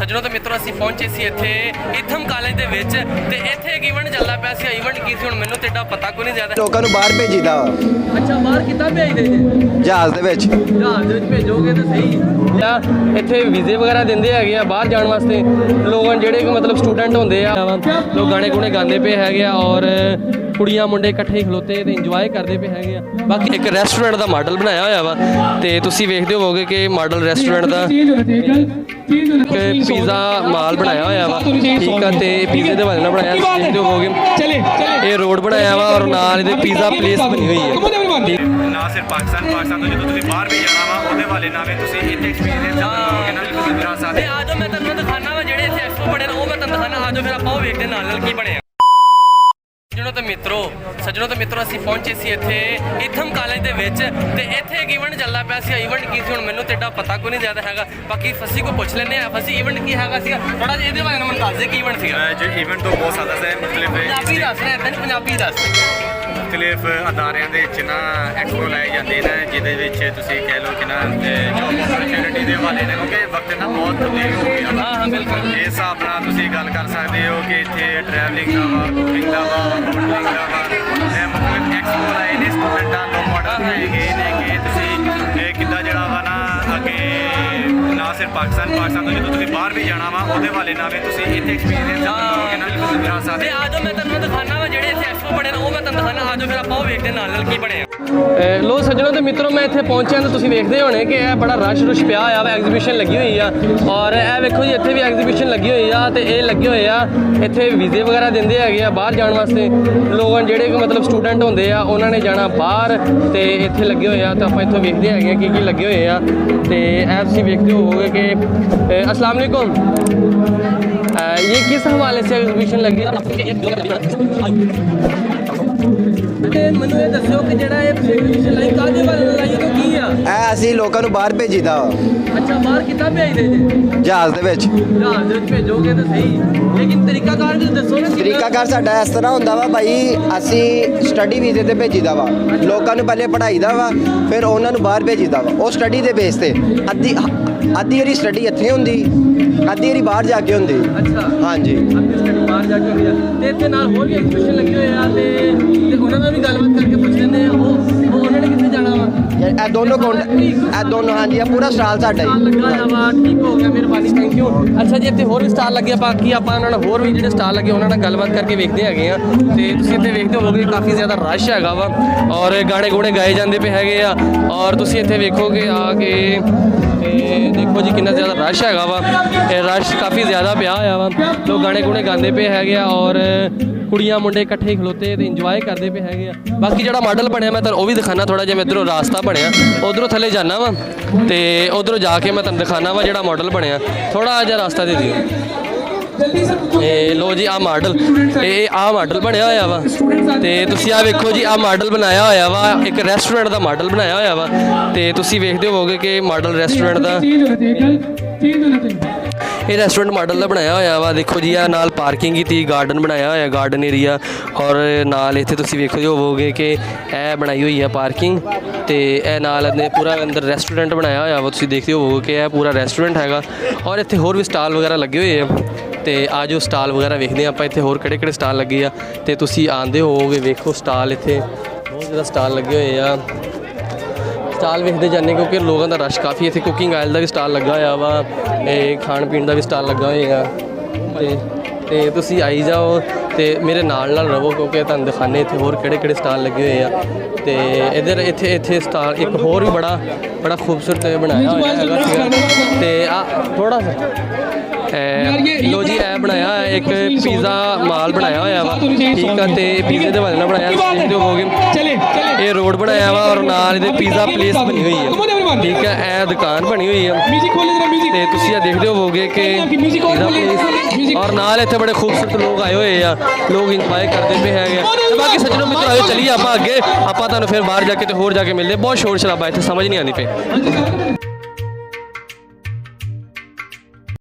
ਸੱਜਣੋ ਤੇ ਮਿੱਤਰੋ ਅਸੀਂ ਪਹੁੰਚੇ ਸੀ ਇੱਥੇ ਇਥਮ ਕਾਲਜ ਦੇ ਵਿੱਚ ਤੇ ਇੱਥੇ ਇੱਕ ਇਵੈਂਟ ਚੱਲਦਾ ਪਿਆ ਸੀ। ਇਵੈਂਟ ਕੀ ਸੀ ਹੁਣ ਮੈਨੂੰ ਤੇ ਏਡਾ ਪਤਾ ਕੋਈ ਨਹੀਂ ਜ਼ਿਆਦਾ। ਲੋਕਾਂ ਨੂੰ ਬਾਹਰ ਭੇਜੀਦਾ। ਅੱਛਾ, ਬਾਹਰ ਕਿੱਦਾਂ ਭੇਜਦੇ ਜੀ? ਜਹਾਜ਼ ਦੇ ਵਿੱਚ। ਜਹਾਜ਼ ਦੇ ਵਿੱਚ ਭੇਜੋਗੇ ਤਾਂ ਸਹੀ। ਇੱਥੇ ਵੀਜ਼ੇ ਵਗੈਰਾ ਦਿੰਦੇ ਹੈਗੇ ਆ ਬਾਹਰ ਜਾਣ ਵਾਸਤੇ ਲੋਕਾਂ ਜਿਹੜੇ ਕਿ ਮਤਲਬ ਸਟੂਡੈਂਟ ਹੁੰਦੇ ਆ। ਲੋਕ ਗਾਣੇ ਗੁਣੇ ਗਾਉਂਦੇ ਪਏ ਹੈਗੇ ਆ ਔਰ ਕੁੜੀਆਂ ਮੁੰਡੇ ਇਕੱਠੇ ਖਲੋਤੇ ਤੇ ਇੰਜੋਏ ਕਰਦੇ ਪਏ ਹੈਗੇ ਆ। ਬਾਕੀ ਇੱਕ ਰੈਸਟੋਰੈਂਟ ਦਾ ਮਾਡਲ ਬਣਾਇਆ ਹੋਇਆ ਵਾ ਤੇ ਤੁਸੀਂ ਵੇਖਦੇ ਹੋਵੋਗੇ ਕਿ ਮਾਡਲ ਰੈਸਟੋਰੈਂਟ ਦਾ ਪੀਜ਼ਾ ਮਾਲ ਬਣਾਇਆ ਹੋਇਆ ਵਾ, ਠੀਕ ਆ। ਤੇ ਪੀਜ਼ੇ ਦੇ ਵਾਲੇ ਨਾਲ ਬਣਾਇਆ, ਤੁਸੀਂ ਦੇਖਦੇ ਹੋਵੋਗੇ ਇਹ ਰੋਡ ਬਣਾਇਆ ਵਾ ਔਰ ਨਾਲ ਇਹਦੇ ਪੀਜ਼ਾ ਪਲੇਸ ਬਣੀ ਹੋਈ ਹੈ। ਨਾ ਸਿਰਫ ਪਾਕਿਸਤਾਨ ਤੋਂ ਜਦੋਂ ਤੁਸੀਂ ਬਾਹਰ ਵੀ ਜਾਣਾ ਵਾ ਉਹਦੇ ਵਾਲੇ ਨਾਲ ਵੀ ਤੁਸੀਂ ਇੱਥੇ ਐਕਸਪੀਰੀਅੰਸ ਕਰੋਗੇ ਨਾ, ਤੁਸੀਂ ਮੇਰਾ ਸਾਥ ਤੇ ਆਜੋ ਮੈਂ ਤੁਹਾਨੂੰ ਦਿਖਾਣਾ ਵਾ ਜਿਹੜੇ ਇੱਥੇ ਐਕਸਪੋ ਬਣੇ ਨੇ ਉਹ ਮੈਂ ਤੁਹਾਨੂੰ ਦਿਖਾਣਾ। ਆਜੋ ਫਿਰ ਆਪਾਂ ਉਹ ਵੇਖਦੇ ਨਾਲ ਕੀ ਬਣਿਆ। ਸੱਜਣੋ ਤੇ ਮਿੱਤਰੋ ਅਸੀਂ ਪਹੁੰਚੇ ਸੀ ਇੱਥੇ ਇਥਮ ਕਾਲਜ ਦੇ ਵਿੱਚ ਤੇ ਇੱਥੇ ਇੱਕ ਇਵੈਂਟ ਚੱਲਦਾ ਪਿਆ ਸੀ। ਇਵੈਂਟ ਕੀ ਸੀ ਹੁਣ ਮੈਨੂੰ ਤੇ ਏਡਾ ਪਤਾ ਕੋਈ ਨਹੀਂ ਜ਼ਿਆਦਾ ਹੈਗਾ। ਬਾਕੀ ਫਸੀ ਕੋ ਪੁੱਛ ਲੈਂਦੇ ਆ। ਫਸੀ ਇਵੈਂਟ ਕੀ ਹੈਗਾ ਸੀਗਾ ਥੋੜਾ ਜਿਹਾ ਇਹਦੇ ਬਾਰੇ ਮੈਨੂੰ ਦੱਸ ਦੇ ਕੀ ਇਵੈਂਟ ਸੀਗਾ। ਜੋ ਇਵੈਂਟ ਤੋਂ ਬਹੁਤ ਜ਼ਿਆਦਾ ਹੈ ਮਤਲਬ ਪੰਜਾਬੀ ਦੱਸ ਰਿਹਾ ਇਦਾਂ ਨਹੀਂ, ਪੰਜਾਬੀ ਦੱਸ। ਮੁਖਤਲਿਫ ਅਦਾਰਿਆਂ ਦੇ ਵਿੱਚ ਨਾ ਐਕਸਪੋ ਲਾਏ ਜਾਂਦੇ ਨੇ ਜਿਹਦੇ ਵਿੱਚ ਤੁਸੀਂ ਕਹਿ ਲਓ ਕਿ ਨਾ ਜੋਬ ਓਪਰਚੁਨਿਟੀ ਦੇ ਵਾਲੇ ਨੇ ਕਿਉਂਕਿ ਵਕਤ ਨਾ ਬਹੁਤ ਤਬਦੀਲ ਹੋ ਗਿਆ। ਹਾਂ ਬਿਲਕੁਲ। ਇਸ ਹਿਸਾਬ ਨਾਲ ਤੁਸੀਂ ਗੱਲ ਕਰ ਸਕਦੇ ਹੋ ਕਿ ਇੱਥੇ ਟਰੈਵਲਿੰਗ ਦਾ ਵਾ, ਕੁਕਿੰਗ ਦਾ ਵਾ, ਹੋਟਲਿੰਗ ਦਾ ਵਾ, ਇਹ ਮਤਲਬ ਐਕਸਪੋ ਲਾਏ ਨੇ ਸਟੂਡੈਂਟਾਂ ਨੂੰ ਮਾਡਲ ਹੈਗੇ ਨੇ ਕਿ ਤੁਸੀਂ ਇਹ ਕਿੱਦਾਂ ਜਿਹੜਾ ਵਾ ਨਾ ਅੱਗੇ ਨਾ ਸਿਰਫ ਪਾਕਿਸਤਾਨ ਤੋਂ ਜਦੋਂ ਤੁਸੀਂ ਬਾਹਰ ਵੀ ਜਾਣਾ ਵਾ ਉਹਦੇ ਵਾਲੇ ਨਾਲ ਵੀ ਤੁਸੀਂ ਇੱਥੇ ਐਕਸਪੀਰੀਅੰਸ ਕਰੋਗੇ ਨਾ, ਤੁਸੀਂ ਮੇਰਾ ਸਾਥ। ਤੇ ਆਜੋ ਮੈਂ ਤੁਹਾਨੂੰ ਦਿਖਾਣਾ ਵਾ ਜਿਹੜੇ ਇੱਥੇ ਐਕਸਪੋ ਬਣੇ ਨੇ ਉਹ ਮੈਂ ਤੁਹਾਨੂੰ ਦਿਖਾਣਾ। ਆਜੋ ਫਿਰ ਆਪਾਂ ਉਹ ਵੇਖਦੇ ਨਾਲ ਕੀ ਬਣਿਆ। ਲੋ ਸੱਜਣੋ ਤੇ ਮਿੱਤਰੋ ਮੈਂ ਇੱਥੇ ਪਹੁੰਚਿਆ ਤਾਂ ਤੁਸੀਂ ਵੇਖਦੇ ਹੋਣੇ ਕਿ ਇਹ ਬੜਾ ਰਸ਼ ਪਿਆ ਹੋਇਆ ਵਾ। ਐਗਜ਼ੀਬਿਸ਼ਨ ਲੱਗੀ ਹੋਈ ਆ ਔਰ ਇਹ ਵੇਖੋ ਜੀ ਇੱਥੇ ਵੀ ਐਗਜ਼ੀਬਿਸ਼ਨ ਲੱਗੀ ਹੋਈ ਆ ਤੇ ਇਹ ਲੱਗੇ ਹੋਏ ਆ ਇੱਥੇ ਵੀਜ਼ੇ ਵਗੈਰਾ ਦਿੰਦੇ ਹੈਗੇ ਆ ਬਾਹਰ ਜਾਣ ਵਾਸਤੇ। ਲੋਕ ਜਿਹੜੇ ਕਿ ਮਤਲਬ ਸਟੂਡੈਂਟ ਹੁੰਦੇ ਆ ਉਹਨਾਂ ਨੇ ਜਾਣਾ ਬਾਹਰ ਤੇ ਇੱਥੇ ਲੱਗੇ ਹੋਏ ਆ। ਤਾਂ ਆਪਾਂ ਇੱਥੋਂ ਵੇਖਦੇ ਹੈਗੇ ਆ ਕੀ ਲੱਗੇ ਹੋਏ ਆ ਤੇ ਇਹ ਤੁਸੀਂ ਵੇਖਦੇ ਹੋਵੋਗੇ ਕਿ अस्सलाम वालेकुम, ये किस हवाले से एग्जीबिशन लगी है? ਮੈਨੂੰ ਇਹ ਦੱਸਿਓ ਕਿ ਜਿਹੜਾ ਇਹ ਐਗਜ਼ੀਬਿਸ਼ਨ ਲਾਈ ਕਾਹਦੇ ਬਾਰੇ ਲਾਈ ਤਾਂ ਕੀ ਆ? ਇਹ ਅਸੀਂ ਲੋਕਾਂ ਨੂੰ ਬਾਹਰ ਭੇਜੀਦਾ। ਅੱਛਾ, ਬਾਹਰ ਕਿੱਦਾਂ ਭੇਜਦੇ ਜੀ? ਜਹਾਜ਼ ਦੇ ਵਿੱਚ। ਜਹਾਜ਼ ਦੇ ਵਿੱਚ ਭੇਜੋਗੇ ਤਾਂ ਸਹੀ, ਲੇਕਿਨ ਤਰੀਕਾਕਾਰ ਵੀ ਦੱਸੋ ਨਾ। ਤਰੀਕਾਕਾਰ ਸਾਡਾ ਇਸ ਤਰ੍ਹਾਂ ਹੁੰਦਾ ਵਾ ਭਾਈ, ਅਸੀਂ ਸਟੱਡੀ ਵੀਜ਼ੇ ਤੇ ਭੇਜੀਦਾ ਵਾ। ਲੋਕਾਂ ਨੂੰ ਪਹਿਲੇ ਪੜ੍ਹਾਈਦਾ ਵਾ ਫਿਰ ਉਹਨਾਂ ਨੂੰ ਬਾਹਰ ਭੇਜੀਦਾ ਵਾ। ਉਹ ਸਟੱਡੀ ਦੇ ਬੇਸ ਤੇ ਅੱਧੀ ਵਾਰੀ ਸਟੱਡੀ ਇੱਥੇ ਹੁੰਦੀ, ਅੱਧੀ ਵਾਰੀ ਬਾਹਰ ਜਾ ਕੇ ਹੁੰਦੀ। ਅੱਛਾ, ਹਾਂਜੀ, ਅੱਧੀ ਸਟੱਡੀ ਬਾਹਰ ਜਾ ਕੇ ਹੁੰਦੀ ਆ ਤੇ ਇੱਥੇ ਨਾਲ ਹੋਰ ਵੀ ਐਗਜ਼ੀਬਿਸ਼ਨ ਲੱਗੀ ਹੋਏ ਆ ਤੇ ਉਹਨਾਂ ਨਾਲ ਵੀ ਗੱਲਬਾਤ ਕਰਕੇ ਪੁੱਛ ਲੈਂਦੇ ਆ ਉਹ ਉਹਨਾਂ ਨੇ ਕਿੱਥੇ ਜਾਣਾ ਵਾ। ਇਹ ਦੋਨੋਂ ਹਾਂਜੀ, ਇਹ ਪੂਰਾ ਸਟਾਲ ਸਾਡਾ ਹੀ ਲੱਗਾ ਹੋਇਆ ਵਾ। ਠੀਕ ਹੋ ਗਿਆ, ਮਿਹਰਬਾਨੀ, ਥੈਂਕ ਯੂ। ਅੱਛਾ ਜੀ, ਇੱਥੇ ਹੋਰ ਵੀ ਸਟਾਲ ਲੱਗੇ ਆ। ਬਾਕੀ ਆਪਾਂ ਉਹਨਾਂ ਨਾਲ ਹੋਰ ਵੀ ਜਿਹੜੇ ਸਟਾਲ ਲੱਗੇ ਉਹਨਾਂ ਨਾਲ ਗੱਲਬਾਤ ਕਰਕੇ ਵੇਖਦੇ ਹੈਗੇ ਆ ਤੇ ਤੁਸੀਂ ਇੱਥੇ ਵੇਖਦੇ ਹੋਵੋਗੇ ਕਾਫੀ ਜ਼ਿਆਦਾ ਰਸ਼ ਹੈਗਾ ਵਾ ਔਰ ਗਾਣੇ ਗੂਣੇ ਗਾਏ ਜਾਂਦੇ ਪਏ ਹੈਗੇ ਆ ਔਰ ਤੁਸੀਂ ਇੱਥੇ ਵੇਖੋਗੇ ਆ ਕੇ ਦੇਖੋ ਜੀ ਕਿੰਨਾ ਜ਼ਿਆਦਾ ਰਸ਼ ਹੈਗਾ ਵਾ। ਇਹ ਰਸ਼ ਕਾਫੀ ਜ਼ਿਆਦਾ ਪਿਆ ਹੋਇਆ ਵਾ। ਲੋਕ ਗਾਣੇ ਗੁਣੇ ਗਾਉਂਦੇ ਪਏ ਹੈਗੇ ਆ ਔਰ ਕੁੜੀਆਂ ਮੁੰਡੇ ਇਕੱਠੇ ਖਲੋਤੇ ਤੇ ਇੰਜੋਏ ਕਰਦੇ ਪਏ ਹੈਗੇ ਆ। ਬਾਕੀ ਜਿਹੜਾ ਮਾਡਲ ਬਣਿਆ ਮੈਂ ਤੁਹਾਨੂੰ ਉਹ ਵੀ ਦਿਖਾਣਾ। ਥੋੜਾ ਜਿਹਾ ਇੱਧਰੋਂ ਰਾਸਤਾ ਬਣਿਆ, ਉਧਰੋਂ ਥੱਲੇ ਜਾਣਾ ਵਾ ਤੇ ਉਧਰੋਂ ਜਾ ਕੇ ਮੈਂ ਤੁਹਾਨੂੰ ਦਿਖਾਣਾ ਵਾ ਜਿਹੜਾ ਮਾਡਲ ਬਣਿਆ। ਥੋੜਾ ਜਿਹਾ ਰਾਸਤਾ ਦੇ ਦਿਓ। ਇਹ ਲੋ ਜੀ, ਆਹ ਮਾਡਲ ਬਣਿਆ ਹੋਇਆ ਵਾ ਤੇ ਤੁਸੀਂ ਆਹ ਵੇਖੋ ਜੀ, ਆਹ ਮਾਡਲ ਬਣਾਇਆ ਹੋਇਆ ਵਾ। ਇੱਕ ਰੈਸਟੋਰੈਂਟ ਦਾ ਮਾਡਲ ਬਣਾਇਆ ਹੋਇਆ ਵਾ ਤੇ ਤੁਸੀਂ ਵੇਖਦੇ ਹੋਵੋਗੇ ਕਿ ਮਾਡਲ ਰੈਸਟੋਰੈਂਟ ਦਾ ਇਹ ਰੈਸਟੋਰੈਂਟ ਮਾਡਲ ਦਾ ਬਣਾਇਆ ਹੋਇਆ ਵਾ। ਦੇਖੋ ਜੀ, ਆ ਨਾਲ ਪਾਰਕਿੰਗ ਕੀਤੀ, ਗਾਰਡਨ ਬਣਾਇਆ ਹੋਇਆ, ਗਾਰਡਨ ਏਰੀਆ ਔਰ ਨਾਲ ਇੱਥੇ ਤੁਸੀਂ ਵੇਖਦੇ ਹੋਵੋਗੇ ਕਿ ਇਹ ਬਣਾਈ ਹੋਈ ਆ ਪਾਰਕਿੰਗ ਤੇ ਇਹ ਨਾਲ ਪੂਰਾ ਅੰਦਰ ਰੈਸਟੋਰੈਂਟ ਬਣਾਇਆ ਹੋਇਆ ਵਾ। ਤੁਸੀਂ ਦੇਖਦੇ ਹੋਵੋਗੇ ਕਿ ਇਹ ਪੂਰਾ ਰੈਸਟੋਰੈਂਟ ਹੈਗਾ ਔਰ ਇੱਥੇ ਹੋਰ ਵੀ ਸਟਾਲ ਵਗੈਰਾ ਲੱਗੇ ਹੋਏ ਆ ਤੇ ਆ ਜੋ ਸਟਾਲ ਵਗੈਰਾ ਵੇਖਦੇ ਆਪਾਂ ਇੱਥੇ ਹੋਰ ਕਿਹੜੇ ਸਟਾਲ ਲੱਗੇ ਆ ਤੇ ਤੁਸੀਂ ਆਂਦੇ ਹੋਵੋਗੇ। ਵੇਖੋ ਸਟਾਲ, ਇੱਥੇ ਬਹੁਤ ਜ਼ਿਆਦਾ ਸਟਾਲ ਲੱਗੇ ਹੋਏ ਆ। ਸਟਾਲ ਵੇਖਦੇ ਜਾਂਦੇ ਕਿਉਂਕਿ ਲੋਕਾਂ ਦਾ ਰਸ਼ ਕਾਫੀ। ਇੱਥੇ ਕੁਕਿੰਗ ਆਇਲ ਦਾ ਵੀ ਸਟਾਲ ਲੱਗਾ ਹੋਇਆ ਵਾ, ਇਹ ਖਾਣ ਪੀਣ ਦਾ ਵੀ ਸਟਾਲ ਲੱਗਾ ਹੋਏਗਾ ਤੇ ਤੁਸੀਂ ਆਈ ਜਾਓ ਤੇ ਮੇਰੇ ਨਾਲ ਰਹੋ ਕਿਉਂਕਿ ਤੁਹਾਨੂੰ ਦਿਖਾਣੇ ਇੱਥੇ ਹੋਰ ਕਿਹੜੇ ਸਟਾਲ ਲੱਗੇ ਹੋਏ ਆ ਤੇ ਇੱਥੇ ਸਟਾਲ ਇੱਕ ਹੋਰ ਵੀ ਬੜਾ ਖੂਬਸੂਰਤ ਬਣਾਇਆ ਹੋਇਆ ਹੈਗਾ ਤੇ ਆ ਥੋੜਾ ਲੋ ਜੀ, ਇਹ ਬਣਾਇਆ ਇੱਕ ਪੀਜ਼ਾ ਮਾਲ ਬਣਾਇਆ ਹੋਇਆ ਵਾ, ਠੀਕ ਆ। ਤੇ ਪੀਜ਼ੇ ਦੇ ਵਾਲੇ ਨਾਲ ਬਣਾਇਆ, ਤੁਸੀਂ ਦੇਖਦੇ ਹੋਵੋਗੇ ਇਹ ਰੋਡ ਬਣਾਇਆ ਵਾ ਔਰ ਨਾਲ ਇਹਦੇ ਪੀਜ਼ਾ ਪਲੇਸ ਬਣੀ ਹੋਈ ਹੈ, ਠੀਕ ਹੈ। ਇਹ ਦੁਕਾਨ ਬਣੀ ਹੋਈ ਹੈ ਤੇ ਤੁਸੀਂ ਇਹ ਦੇਖਦੇ ਹੋਵੋਗੇ ਕਿ ਪੀਜ਼ਾ ਪਲੇਸ ਔਰ ਨਾਲ ਇੱਥੇ ਬੜੇ ਖੂਬਸੂਰਤ ਲੋਕ ਆਏ ਹੋਏ ਆ, ਲੋਕ ਇੰਜੋਏ ਕਰਦੇ ਪਏ ਹੈਗੇ ਤੇ ਬਾਕੀ ਸੱਜਣੋ ਮਿੱਤਰੋ ਆਇਓ ਚੱਲੀਏ ਆਪਾਂ ਅੱਗੇ। ਆਪਾਂ ਤੁਹਾਨੂੰ ਫਿਰ ਬਾਹਰ ਜਾ ਕੇ ਤੇ ਹੋਰ ਜਾ ਕੇ ਮਿਲਦੇ। ਬਹੁਤ ਸ਼ੋਰ ਸ਼ਰਾਬਾ ਇੱਥੇ ਸਮਝ ਨਹੀਂ ਆਉਂਦੀ ਪਈ।